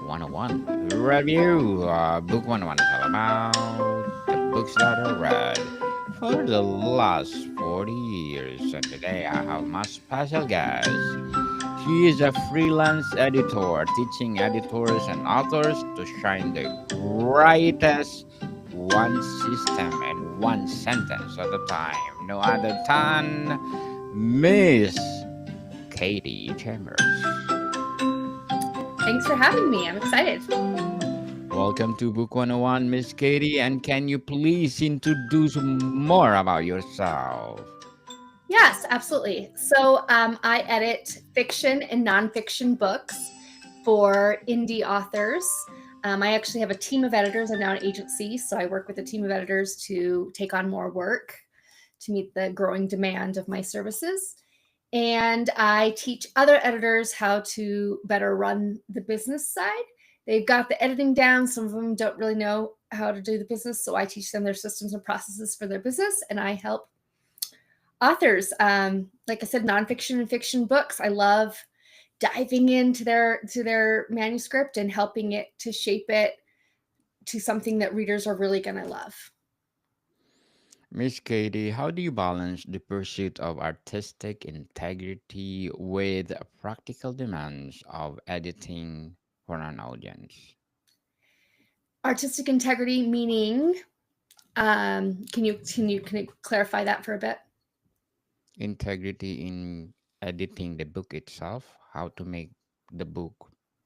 101 review. Book 101 is all about the books that are read for the last 40 years. And today I have my special guest. She is a freelance editor, teaching editors and authors to shine the brightest one system and one sentence at a time. No other than Miss Katie Chambers. Thanks for having me. I'm excited. Welcome to Book 101, Miss Katie, and can you please introduce more about yourself? Yes, absolutely. I edit fiction and nonfiction books for indie authors. I actually have a team of editors. I'm now an agency, so I work with a team of editors to take on more work to meet the growing demand of my services. And I teach other editors how to better run the business side. They've got the editing down. Some of them don't really know how to do the business. So I teach them their systems and processes for their business. And I help authors, like I said, nonfiction and fiction books. I love diving into their manuscript and helping it to shape it to something that readers are really going to love. Miss Katie, how do you balance the pursuit of artistic integrity with practical demands of editing for an audience? Artistic integrity meaning, can you clarify that for a bit? Integrity in editing the book itself, how to make the book,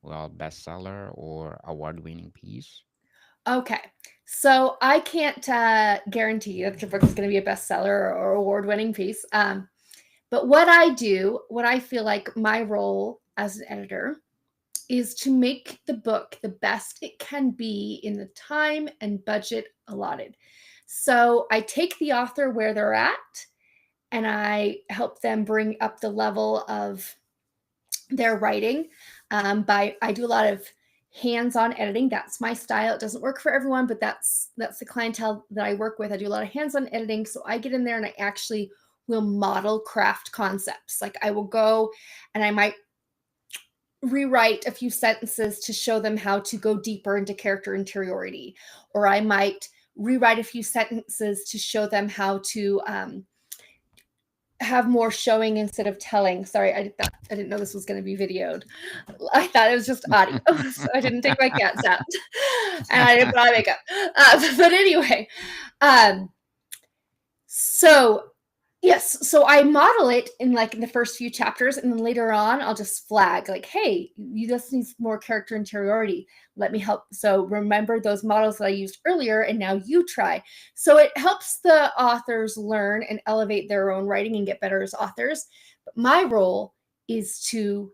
well, bestseller or award-winning piece? Okay. So I can't guarantee that your book is going to be a bestseller or award-winning piece. But what I do, what I feel like my role as an editor is to make the book the best it can be in the time and budget allotted. So I take the author where they're at and I help them bring up the level of their writing. I do a lot of hands-on editing. That's my style. It doesn't work for everyone, but that's the clientele that I work with. I do a lot of hands-on editing. So I get in there and I actually will model craft concepts. Like I will go and I might rewrite a few sentences to show them how to go deeper into character interiority, or I might rewrite a few sentences to show them how to have more showing instead of telling. Sorry, I didn't know this was going to be videoed. I thought it was just audio, so I didn't take my cats out, and I didn't put on makeup. But anyway, um, so yes, so I model it in the first few chapters, and then later on, I'll just flag like, "Hey, you just need more character interiority. Let me help." So remember those models that I used earlier, and now you try. So it helps the authors learn and elevate their own writing and get better as authors. But my role is to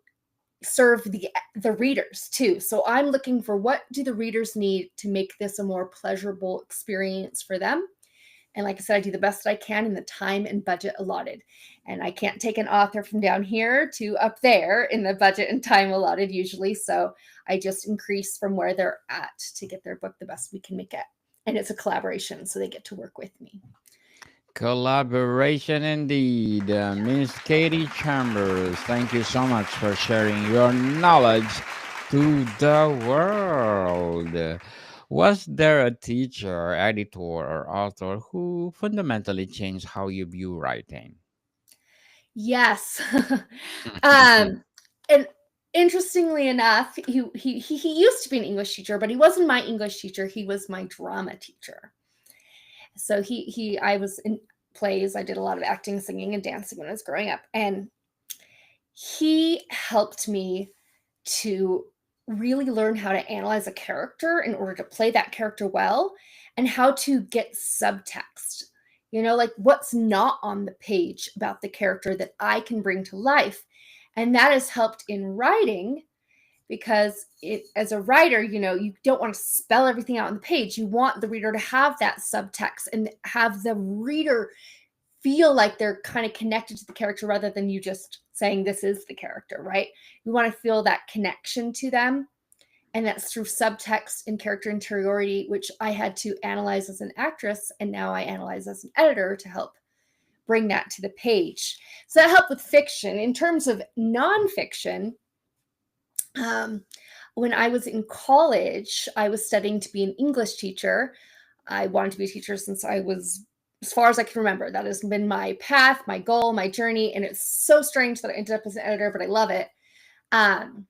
serve the readers too. So I'm looking for what do the readers need to make this a more pleasurable experience for them. And like I said, I do the best I can in the time and budget allotted. And I can't take an author from down here to up there in the budget and time allotted usually. So I just increase from where they're at to get their book the best we can make it. And it's a collaboration, so they get to work with me. Collaboration indeed. Miss Katie Chambers, thank you so much for sharing your knowledge to the world. Was there a teacher, editor, or author who fundamentally changed how you view writing? Yes. And interestingly enough, he used to be an English teacher, but he wasn't my English teacher. He was my drama teacher. So I was in plays. I did a lot of acting, singing, and dancing when I was growing up, and he helped me to really learn how to analyze a character in order to play that character well, and how to get subtext. Like what's not on the page about the character that I can bring to life. And that has helped in writing because as a writer, you don't want to spell everything out on the page. You want the reader to have that subtext and have the reader feel like they're kind of connected to the character rather than you just saying this is the character, right? You want to feel that connection to them. And that's through subtext and character interiority, which I had to analyze as an actress. And now I analyze as an editor to help bring that to the page. So that helped with fiction. In terms of nonfiction, um, When I was in college, I was studying to be an English teacher. I wanted to be a teacher since I was, as far as I can remember. That has been my path, my goal, my journey. And it's so strange that I ended up as an editor, but I love it. Um,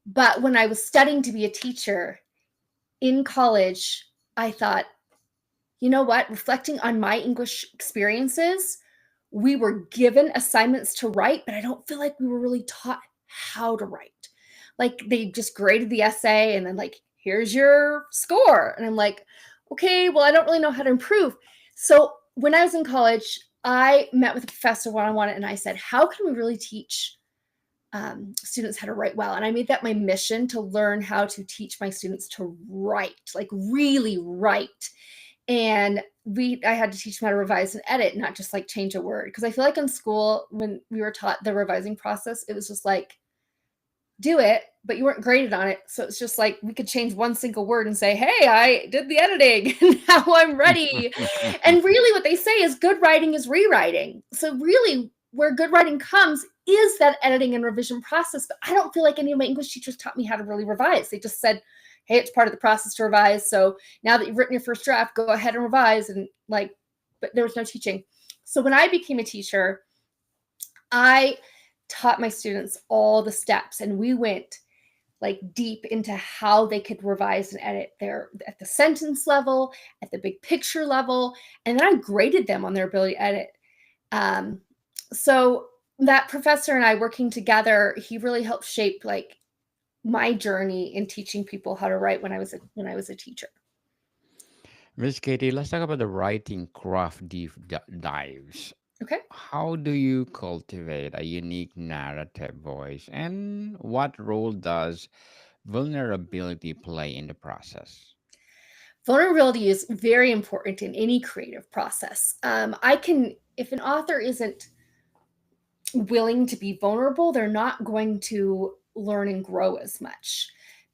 but when I was studying to be a teacher in college, I thought, you know what? Reflecting on my English experiences, we were given assignments to write, but I don't feel like we were really taught how to write. Like they just graded the essay and then like, here's your score. And I'm like, okay, well, I don't really know how to improve. So when I was in college, I met with a professor one-on-one and I said, how can we really teach students how to write well? And I made that my mission to learn how to teach my students to write, like really write. And I had to teach them how to revise and edit, not just like change a word. Because I feel like in school, when we were taught the revising process, it was just like, do it, but you weren't graded on it. So it's just like we could change one single word and say, hey, I did the editing and now I'm ready. And really what they say is good writing is rewriting. So really where good writing comes is that editing and revision process. But I don't feel like any of my English teachers taught me how to really revise. They just said, hey, it's part of the process to revise. So now that you've written your first draft, go ahead and revise. And like, but there was no teaching. So when I became a teacher, I taught my students all the steps and we went like deep into how they could revise and edit their at the sentence level, at the big picture level, and then I graded them on their ability to edit. So that professor and I working together, he really helped shape like my journey in teaching people how to write when I was a teacher. Miss Katie, let's talk about the writing craft dives. Okay. How do you cultivate a unique narrative voice, and what role does vulnerability play in the process? Vulnerability is very important in any creative process. If an author isn't willing to be vulnerable, they're not going to learn and grow as much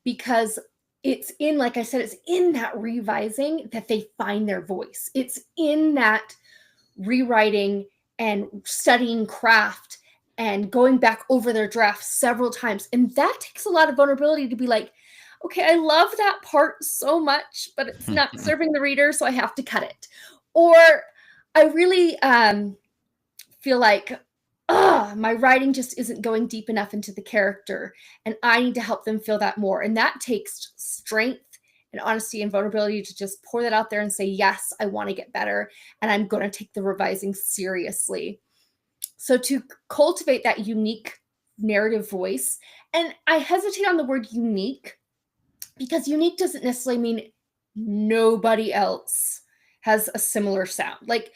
because it's in, like I said, it's in that revising that they find their voice. It's in that rewriting and studying craft and going back over their draft several times. And that takes a lot of vulnerability to be like, okay, I love that part so much, but it's not serving the reader, so I have to cut it. Or I really feel like, my writing just isn't going deep enough into the character, and I need to help them feel that more. And that takes strength and honesty and vulnerability to just pour that out there and say, yes, I want to get better, and I'm going to take the revising seriously. So to cultivate that unique narrative voice, and I hesitate on the word unique because unique doesn't necessarily mean nobody else has a similar sound. Like,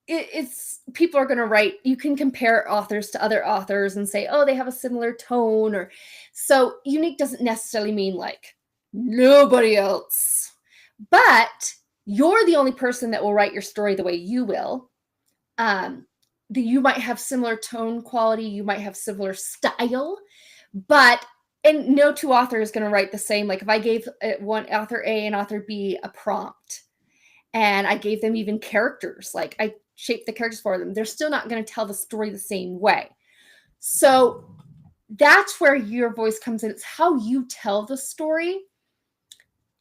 it's people are going to write, you can compare authors to other authors and say, oh, they have a similar tone, or so unique doesn't necessarily mean like nobody else, but you're the only person that will write your story the way you will. You might have similar tone quality, you might have similar style, but and no two authors is going to write the same. Like if I gave one author A and author B a prompt and I gave them even characters, like I shaped the characters for them, they're still not going to tell the story the same way. So that's where your voice comes in. It's how you tell the story,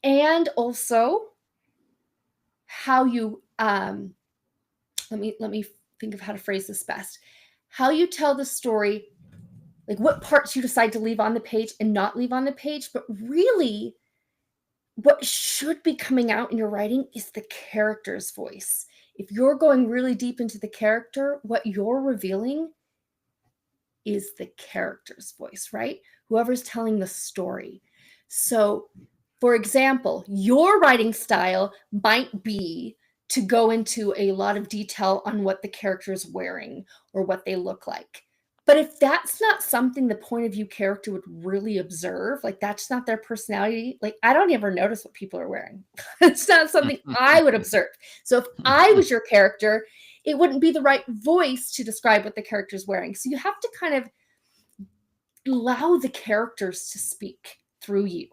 and also how you let me think of how to phrase this best. How you tell the story, like what parts you decide to leave on the page and not leave on the page, but really what should be coming out in your writing is the character's voice. If you're going really deep into the character, what you're revealing is the character's voice, right? Whoever's telling the story. So, for example, your writing style might be to go into a lot of detail on what the character is wearing or what they look like. But if that's not something the point of view character would really observe, like that's not their personality, like I don't ever notice what people are wearing. It's not something I would observe. So if I was your character, it wouldn't be the right voice to describe what the character's wearing. So you have to kind of allow the characters to speak through you.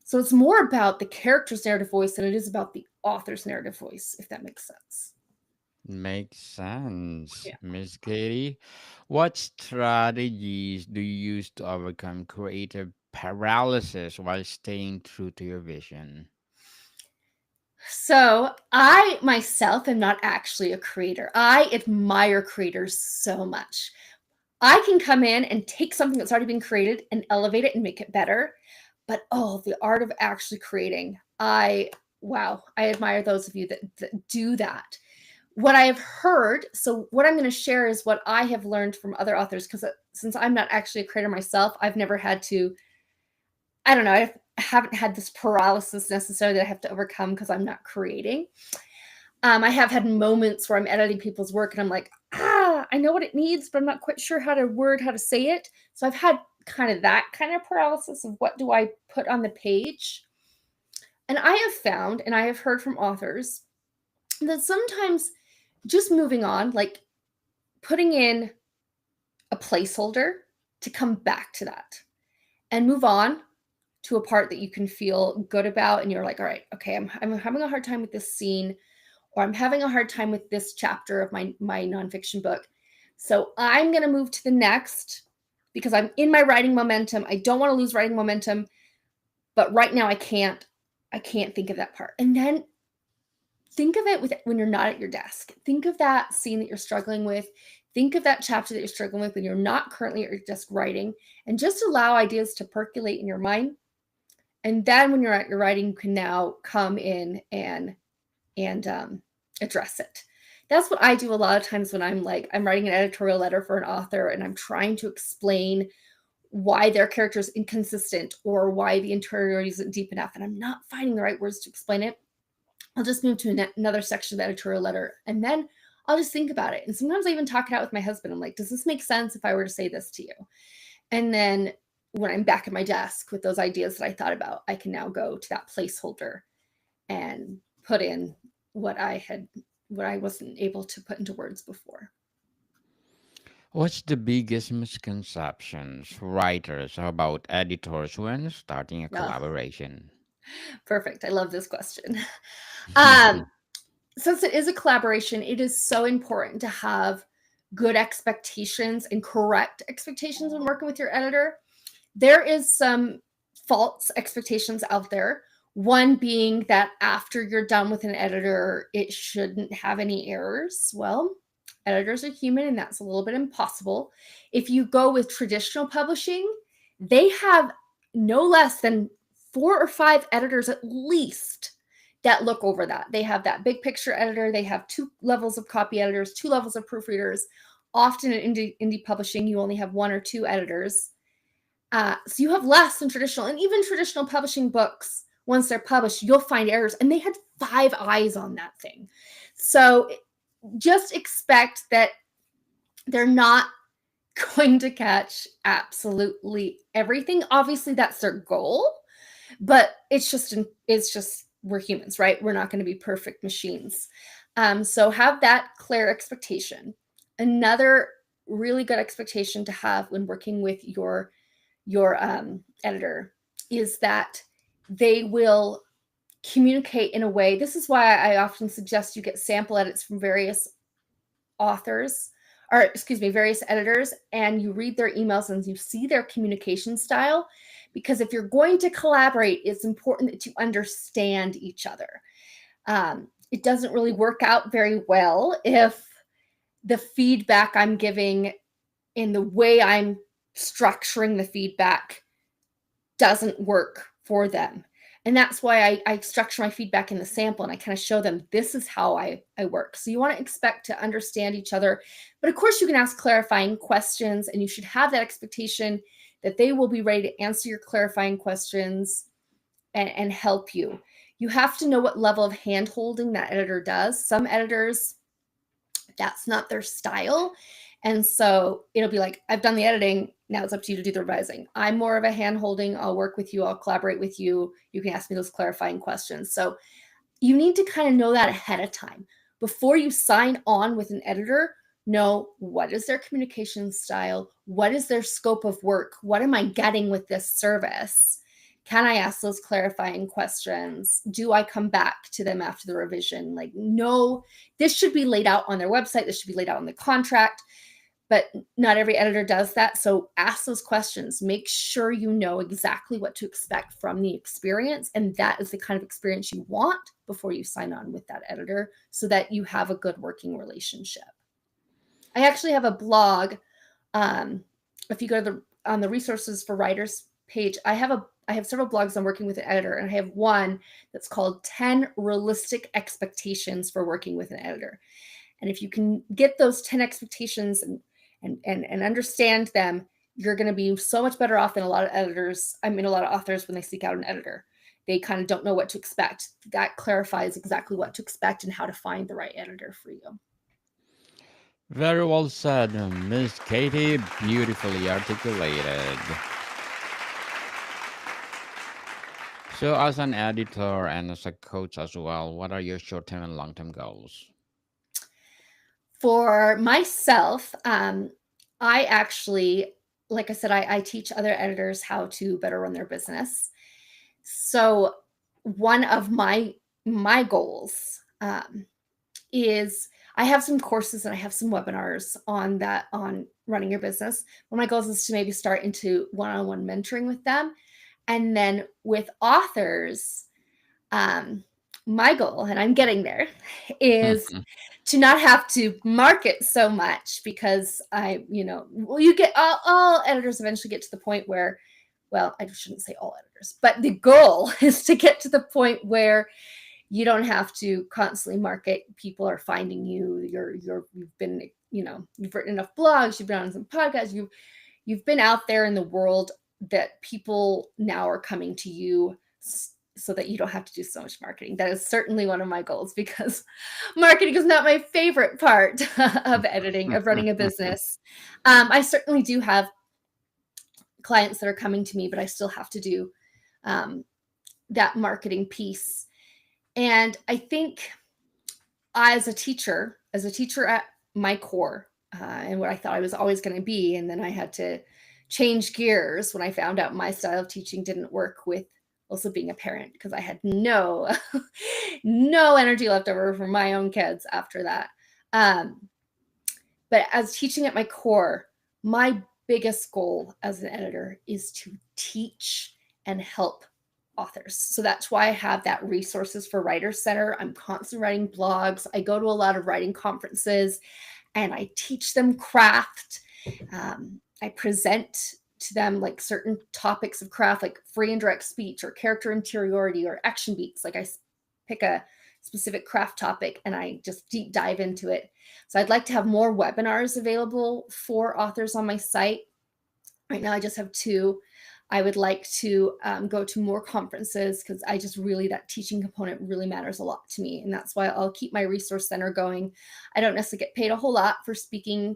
So it's more about the character's narrative voice than it is about the author's narrative voice, if that makes sense. Makes sense. Yeah. Miss Katie, what strategies do you use to overcome creative paralysis while staying true to your vision? So I myself am not actually a creator. I admire creators so much. I can come in and take something that's already been created and elevate it and make it better. But oh, the art of actually creating, wow, I admire those of you that do that. What I have heard, so what I'm going to share is what I have learned from other authors, because since I'm not actually a creator myself, I've never had to, I don't know, I haven't had this paralysis necessarily that I have to overcome because I'm not creating. I have had moments where I'm editing people's work and I'm like, I know what it needs, but I'm not quite sure how to say it. So I've had kind of that kind of paralysis of what do I put on the page. And I have found, and I have heard from authors, that sometimes just moving on, like putting in a placeholder to come back to that and move on to a part that you can feel good about. And you're like, all right, okay, I'm having a hard time with this scene, or I'm having a hard time with this chapter of my nonfiction book. So I'm going to move to the next because I'm in my writing momentum. I don't want to lose writing momentum, but right now I can't think of that part. And then think of it when you're not at your desk. Think of that scene that you're struggling with. Think of that chapter that you're struggling with when you're not currently at your desk writing, and just allow ideas to percolate in your mind. And then when you're at your writing, you can now come in and address it. That's what I do a lot of times when I'm writing an editorial letter for an author and I'm trying to explain why their character is inconsistent or why the interior isn't deep enough, and I'm not finding the right words to explain it. I'll just move to another section of the editorial letter, and then I'll just think about it. And sometimes I even talk it out with my husband. I'm like, does this make sense if I were to say this to you? And then when I'm back at my desk with those ideas that I thought about, I can now go to that placeholder and put in what I wasn't able to put into words before. What's the biggest misconceptions writers have about editors when starting a Oh, collaboration? perfect. I love this question. Um, since it is a collaboration, it is so important to have good expectations and correct expectations when working with your editor. There is some false expectations out there. One being that after you're done with an editor, it shouldn't have any errors. Well, editors are human, and that's a little bit impossible. If you go with traditional publishing, they have no less than 4 or 5 editors at least that look over that. They have that big picture editor, they have 2 levels of copy editors, 2 levels of proofreaders. Often in indie publishing, you only have 1 or 2 editors. So you have less than traditional, and even traditional publishing books, once they're published, you'll find errors, and they had 5 eyes on that thing. So just expect that they're not going to catch absolutely everything. Obviously, that's their goal, but it's just we're humans, right? We're not going to be perfect machines. So have that clear expectation. Another really good expectation to have when working with your editor is that they will communicate in a way. This is why I often suggest you get sample edits from various authors, or excuse me, various editors, and you read their emails and you see their communication style. Because if you're going to collaborate, it's important that you understand each other. It doesn't really work out very well if the feedback I'm giving in the way I'm structuring the feedback doesn't work for them. And that's why I structure my feedback in the sample, and I kind of show them this is how I work. So you want to expect to understand each other. But of course, you can ask clarifying questions, and you should have that expectation that they will be ready to answer your clarifying questions and help you. You have to know what level of hand-holding that editor does. Some editors, that's not their style. And so it'll be like, I've done the editing. Now it's up to you to do the revising. I'm more of a hand holding. I'll work with you. I'll collaborate with you. You can ask me those clarifying questions. So you need to kind of know that ahead of time. Before you sign on with an editor, know what is their communication style? What is their scope of work? What am I getting with this service? Can I ask those clarifying questions? Do I come back to them after the revision? Like, no, this should be laid out on their website. This should be laid out in the contract, but not every editor does that. So ask those questions. Make sure you know exactly what to expect from the experience. And that is the kind of experience you want before you sign on with that editor, so that you have a good working relationship. I actually have a blog. If you go to on the resources for writers page, I have several blogs on working with an editor, and I have one that's called 10 realistic expectations for working with an editor. And if you can get those 10 expectations and understand them, you're going to be so much better off than a lot of editors. I mean, a lot of authors, when they seek out an editor, they kind of don't know what to expect. That clarifies exactly what to expect and how to find the right editor for you. Very well said, Miss Katie. Beautifully articulated. So, as an editor and as a coach as well, what are your short-term and long-term goals? For myself, I actually, like I said, I teach other editors how to better run their business. So one of my goals is, I have some courses and I have some webinars on that, on running your business. One of my goals is to maybe start into one-on-one mentoring with them. And then with authors, my goal, and I'm getting there, is to not have to market so much, because you get all editors eventually get to the point where, well, I shouldn't say all editors, but the goal is to get to the point where you don't have to constantly market. People are finding you. You've been, you've written enough blogs, you've been on some podcasts, you've been out there in the world, that people now are coming to you, so that you don't have to do so much marketing. That is certainly one of my goals, because marketing is not my favorite part of editing, of running a business. I certainly do have clients that are coming to me, but I still have to do that marketing piece. And I think as a teacher at my core, and what I thought I was always going to be, and then I had to change gears when I found out my style of teaching didn't work with also being a parent, because I had no energy left over for my own kids after that. But as teaching at my core, my biggest goal as an editor is to teach and help authors. So that's why I have that Resources for Writers Center. I'm constantly writing blogs. I go to a lot of writing conferences and I teach them craft. I present to them like certain topics of craft, like free and direct speech or character interiority or action beats. Like I pick a specific craft topic and I just deep dive into it. So I'd like to have more webinars available for authors on my site. Right now I just have 2. I would like to go to more conferences, because I just really, that teaching component really matters a lot to me. And that's why I'll keep my resource center going. I don't necessarily get paid a whole lot for speaking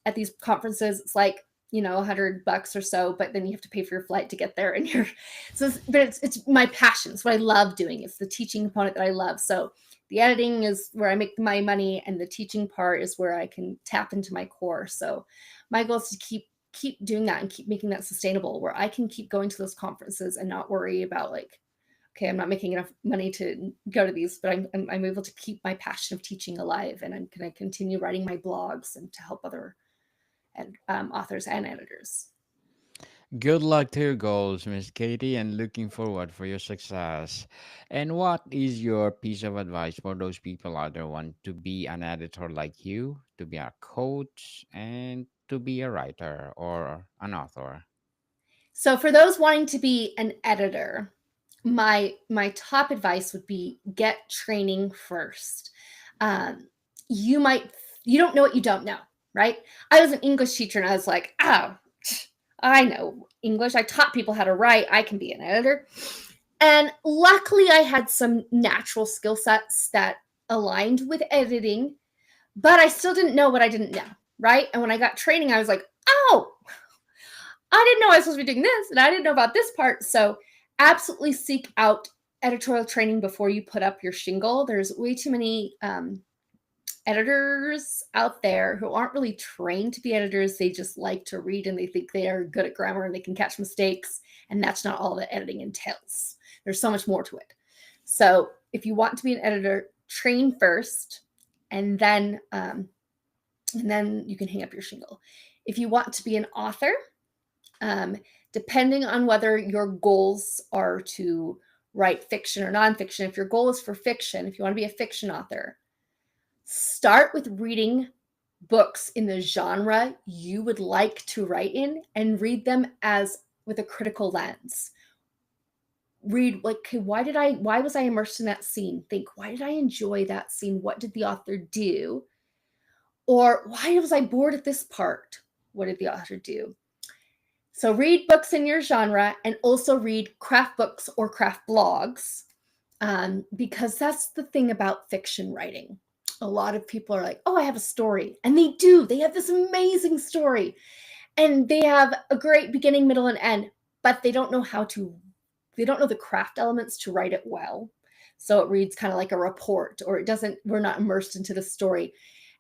at these conferences. It's like, $100 or so, but then you have to pay for your flight to get there. And it's my passion. It's what I love doing. It's the teaching component that I love. So the editing is where I make my money, and the teaching part is where I can tap into my core. So my goal is to keep doing that and keep making that sustainable, where I can keep going to those conferences and not worry about like, okay, I'm not making enough money to go to these, but I'm able to keep my passion of teaching alive, and I'm going to continue writing my blogs and to help other authors and editors. Good luck to your goals, Miss Katie, and looking forward for your success. And what is your piece of advice for those people out there who want to be an editor like you, to be a coach, and to be a writer or an author? So for those wanting to be an editor, my top advice would be get training first. You don't know what you don't know, right? I was an English teacher and I was like, oh, I know English. I taught people how to write. I can be an editor. And luckily I had some natural skill sets that aligned with editing, but I still didn't know what I didn't know, right? And when I got training, I was like, oh, I didn't know I was supposed to be doing this, and I didn't know about this part. So absolutely seek out editorial training before you put up your shingle. There's way too many editors out there who aren't really trained to be editors. They just like to read and they think they are good at grammar and they can catch mistakes. And that's not all that editing entails. There's so much more to it. So if you want to be an editor, train first, and then you can hang up your shingle. If you want to be an author, depending on whether your goals are to write fiction or nonfiction, if your goal is for fiction, if you want to be a fiction author, start with reading books in the genre you would like to write in and read them as with a critical lens. Read like, okay, why was I immersed in that scene? Think, why did I enjoy that scene? What did the author do? Or why was I bored at this part? What did the author do? So read books in your genre and also read craft books or craft blogs, because that's the thing about fiction writing. A lot of people are like, oh, I have a story. And they do. They have this amazing story. And they have a great beginning, middle, and end, but they don't know the craft elements to write it well. So it reads kind of like a report, or we're not immersed into the story.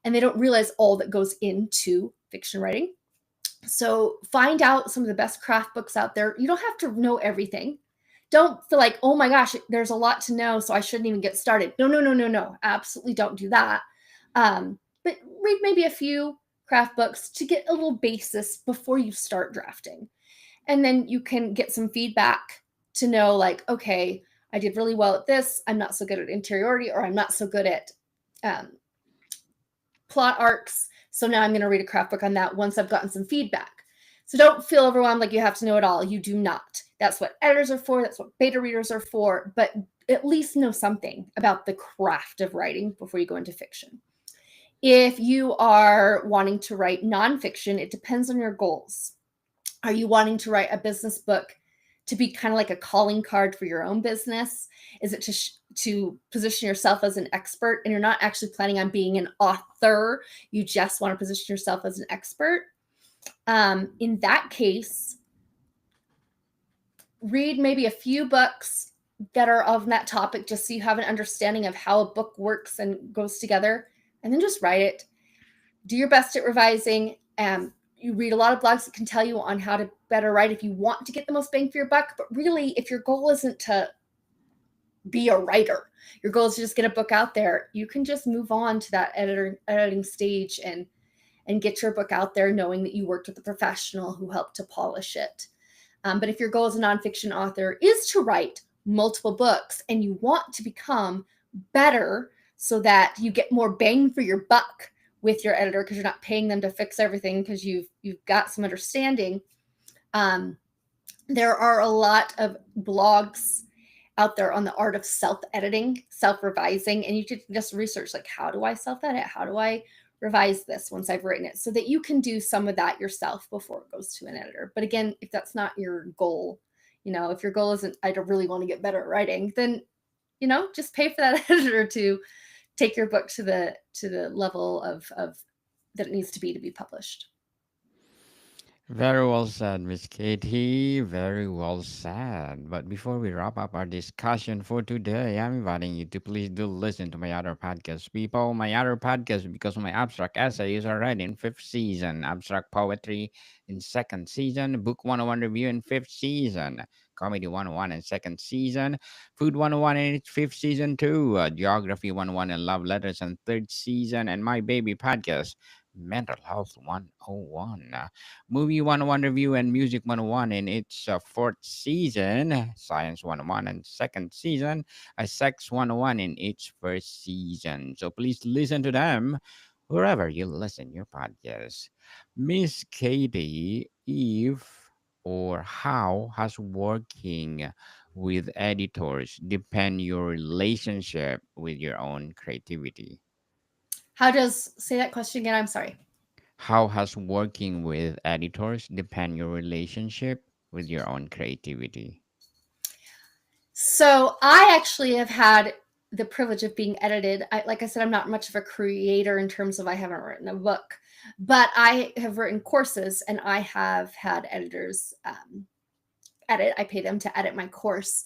And they don't realize all that goes into fiction writing. So find out some of the best craft books out there. You don't have to know everything. Don't feel like, oh my gosh, there's a lot to know, so I shouldn't even get started. No. Absolutely don't do that. But read maybe a few craft books to get a little basis before you start drafting. And then you can get some feedback to know, like, okay, I did really well at this. I'm not so good at interiority, or I'm not so good at plot arcs. So now I'm going to read a craft book on that once I've gotten some feedback. So don't feel overwhelmed like you have to know it all. You do not. That's what editors are for. That's what beta readers are for. But at least know something about the craft of writing before you go into fiction. If you are wanting to write nonfiction, it depends on your goals. Are you wanting to write a business book to be kind of like a calling card for your own business? Is it to position yourself as an expert, and you're not actually planning on being an author? You just want to position yourself as an expert. In that case, read maybe a few books that are of that topic, just so you have an understanding of how a book works and goes together, and then just write it. Do your best at revising. You read a lot of blogs that can tell you on how to better write if you want to get the most bang for your buck. But really, if your goal isn't to be a writer, your goal is to just get a book out there, you can just move on to that editing stage and get your book out there, knowing that you worked with a professional who helped to polish it. But if your goal as a nonfiction author is to write multiple books and you want to become better so that you get more bang for your buck with your editor, because you're not paying them to fix everything, because you've got some understanding, there are a lot of blogs out there on the art of self-editing, self-revising, and you can just research, like, how do I self-edit? How do I revise this once I've written it? So that you can do some of that yourself before it goes to an editor. But again, if that's not your goal, if your goal isn't, I don't really want to get better at writing, then, just pay for that editor to take your book to the level of that it needs to be published. Very well said, Miss Katie. Very well said. But before we wrap up our discussion for today, I'm inviting you to please do listen to my other podcast, people. My other podcast, because my abstract essay is already in 5th season, abstract poetry in 2nd season, book 101 review in 5th season, comedy 101 in 2nd season, food 101 in its 5th season too, geography 101 and love letters in 3rd season, and my baby podcast, Mental Health 101, Movie 101 review and Music 101 in its 4th season, Science 101 and 2nd season, Sex 101 in its 1st season. So please listen to them wherever you listen your podcast. Miss Katie, if or how has working with editors depend your relationship with your own creativity? Say that question again? I'm sorry. How has working with editors depend your relationship with your own creativity? So I actually have had the privilege of being edited. Like I said, I'm not much of a creator in terms of I haven't written a book, but I have written courses and I have had editors edit. I pay them to edit my course.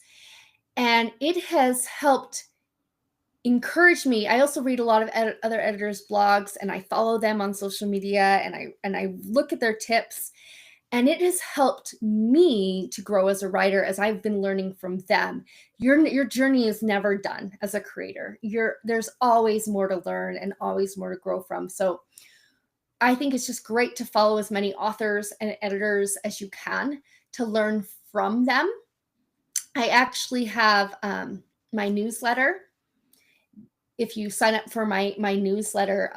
And it has helped encouraged me. I also read a lot of other editors' blogs, and I follow them on social media, and I look at their tips, and it has helped me to grow as a writer as I've been learning from them. Your journey is never done as a creator. There's always more to learn and always more to grow from. So I think it's just great to follow as many authors and editors as you can to learn from them. I actually have my newsletter. If you sign up for my newsletter,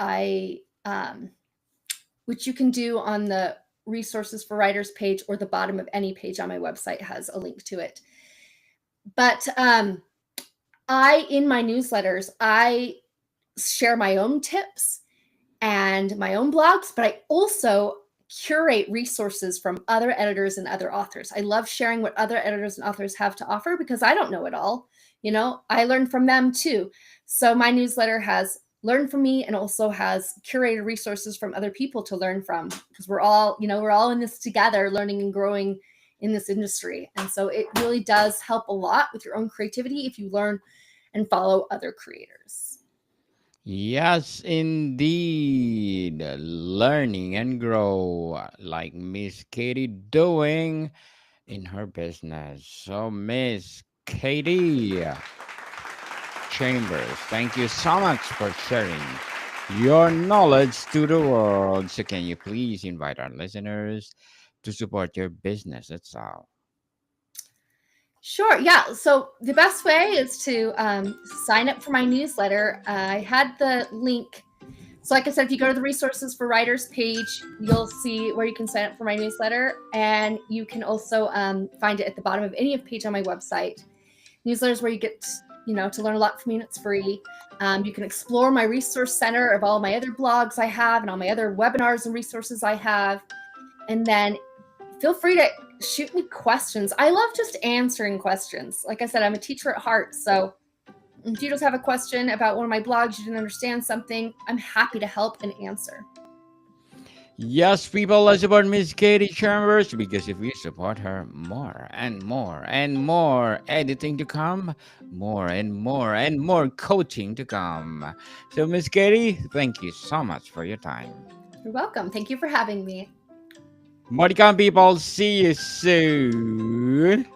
which you can do on the resources for writers page, or the bottom of any page on my website has a link to it. But in my newsletters, I share my own tips and my own blogs, but I also curate resources from other editors and other authors. I love sharing what other editors and authors have to offer because I don't know it all. I learn from them too. So my newsletter has learn from me and also has curated resources from other people to learn from, because we're all in this together, learning and growing in this industry. And so it really does help a lot with your own creativity if you learn and follow other creators. Yes, indeed. Learning and grow like Miss Katie doing in her business. So, Miss Katie Chambers, thank you so much for sharing your knowledge to the world. So, can you please invite our listeners to support your business itself? Sure. Yeah. So the best way is to sign up for my newsletter. I had the link. So like I said, if you go to the resources for writers page, you'll see where you can sign up for my newsletter. And you can also find it at the bottom of any page on my website. Newsletters where you get to learn a lot from me, and it's free. You can explore my resource center of all my other blogs I have and all my other webinars and resources I have. And then feel free to shoot me questions. I love just answering questions. Like I said, I'm a teacher at heart. So if you just have a question about one of my blogs, you didn't understand something, I'm happy to help and answer. Yes, people, let's support Miss Katie Chambers, because if we support her, more and more and more editing to come, more and more and more coaching to come. So, Miss Katie, thank you so much for your time. You're welcome. Thank you for having me. Modicon people, see you soon.